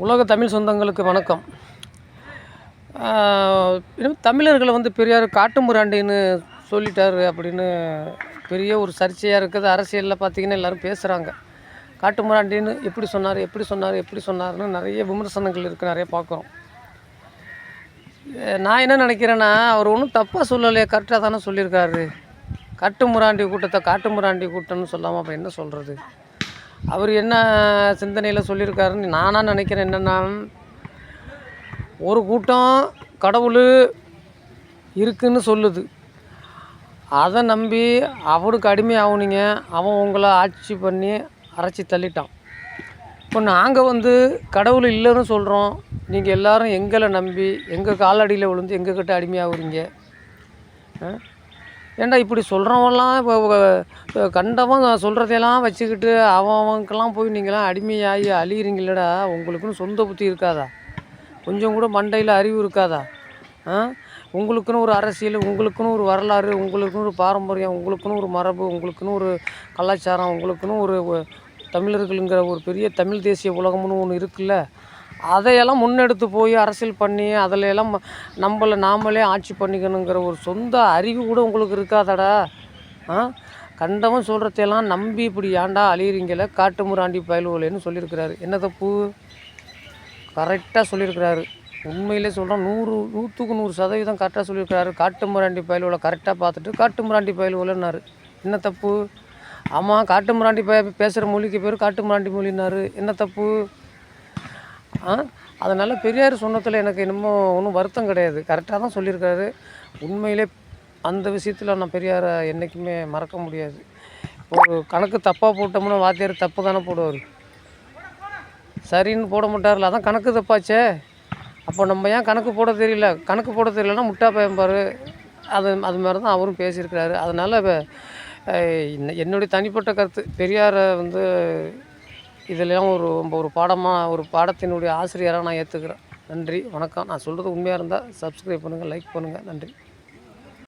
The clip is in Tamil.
உலக தமிழ் சொந்தங்களுக்கு வணக்கம். தமிழர்களை பெரியார் காட்டுமிராண்டின்னு சொல்லிட்டாரு அப்படின்னு பெரிய ஒரு சர்ச்சையாக இருக்குது. அரசியலில் பார்த்திங்கன்னா எல்லோரும் பேசுகிறாங்க. காட்டுமிராண்டின்னு எப்படி சொன்னார்னு நிறைய விமர்சனங்கள் இருக்குது, நிறைய பார்க்குறோம். நான் என்ன நினைக்கிறேன்னா, அவர் ஒன்றும் தப்பாக சொல்லலையே, கரெக்டாக தானே சொல்லியிருக்காரு. காட்டுமிராண்டி கூட்டம்னு சொல்லாமல் அப்போ என்ன சொல்கிறது? அவர் என்ன சிந்தனையில் சொல்லியிருக்காருன்னு நானாக நினைக்கிறேன். என்னென்னா, ஒரு கூட்டம் கடவுள் இருக்குதுன்னு சொல்லுது, அதை நம்பி அவருக்கு அடிமையாகுனீங்க. அவன் உங்களை ஆட்சி பண்ணி அரைச்சி தள்ளிட்டான். இப்போ நாங்கள் கடவுள் இல்லைன்னு சொல்கிறோம். நீங்கள் எல்லோரும் எங்களை நம்பி எங்கள் காலடியில் விழுந்து எங்கக்கிட்ட அடிமையாகுறீங்க. ஏன்டா இப்படி சொல்கிறவங்களாம் இப்போ கண்டவன் சொல்கிறதையெல்லாம் வச்சுக்கிட்டு அவனுக்கெல்லாம் போய் நீங்களாம் அடிமையாகி அழிகிறீங்களடா. உங்களுக்குன்னு சொந்த புத்தி இருக்காதா? கொஞ்சம் கூட மண்டையில் அறிவு இருக்காதா? உங்களுக்குன்னு ஒரு அரசியல், உங்களுக்குன்னு ஒரு வரலாறு, உங்களுக்குன்னு ஒரு பாரம்பரியம், உங்களுக்குன்னு ஒரு மரபு, உங்களுக்குன்னு ஒரு கலாச்சாரம், உங்களுக்குன்னு ஒரு தமிழர்களுங்கிற ஒரு பெரிய தமிழ் தேசிய உலகம்னு ஒன்று இருக்குல்ல. அதையெல்லாம் முன்னெடுத்து போய் அரசியல் பண்ணி அதில் எல்லாம் நாமளே ஆட்சி பண்ணிக்கணுங்கிற ஒரு சொந்த அறிவு கூட உங்களுக்கு இருக்காதடா. கண்டவன் சொல்கிறதையெல்லாம் நம்பி இப்படி ஏன்டா அழியிறீங்கள காட்டுமிராண்டி பயலுவலேன்னு சொல்லியிருக்கிறாரு. என்ன தப்பு? கரெக்டாக சொல்லியிருக்கிறாரு. உண்மையிலே சொல்கிறோம், 100க்கு 100% கரெக்டாக சொல்லியிருக்கிறாரு. காட்டுமிராண்டி பயலுவலை கரெக்டாக பார்த்துட்டு காட்டுமிராண்டி பயலுவலைன்னாரு. என்ன தப்பு? ஆமாம், காட்டுமிராண்டி பேசுகிற மொழிக்கு பேர் காட்டுமிராண்டி மொழின்னாரு. என்ன தப்பு? அதனால் பெரியார் சொன்னதில் எனக்கு இன்னமும் ஒன்றும் வருத்தம் கிடையாது. கரெக்டாக தான் சொல்லியிருக்காரு. உண்மையிலே அந்த விஷயத்தில் நான் பெரியாரை என்றைக்குமே மறக்க முடியாது. ஒரு கணக்கு தப்பாக போட்டோம்னா வாத்தியார் தப்பு தானே போடுவார், சரின்னு போட மாட்டார்ல. அதான் கணக்கு தப்பாச்சே. அப்போ நம்ம ஏன் கணக்கு போட தெரியல? கணக்கு போட தெரியலன்னா முட்டா பயம்பார். அது மாதிரி தான் அவரும் பேசியிருக்கிறாரு. அதனால் என்னுடைய தனிப்பட்ட கருத்து, பெரியாரை இதெல்லாம் ஒரு பாடத்தினுடைய ஆசிரியராக நான் ஏற்றுக்கிறேன். நன்றி, வணக்கம். நான் சொல்கிறது உண்மையாக இருந்தால் சப்ஸ்கிரைப் பண்ணுங்கள், லைக் பண்ணுங்கள். நன்றி.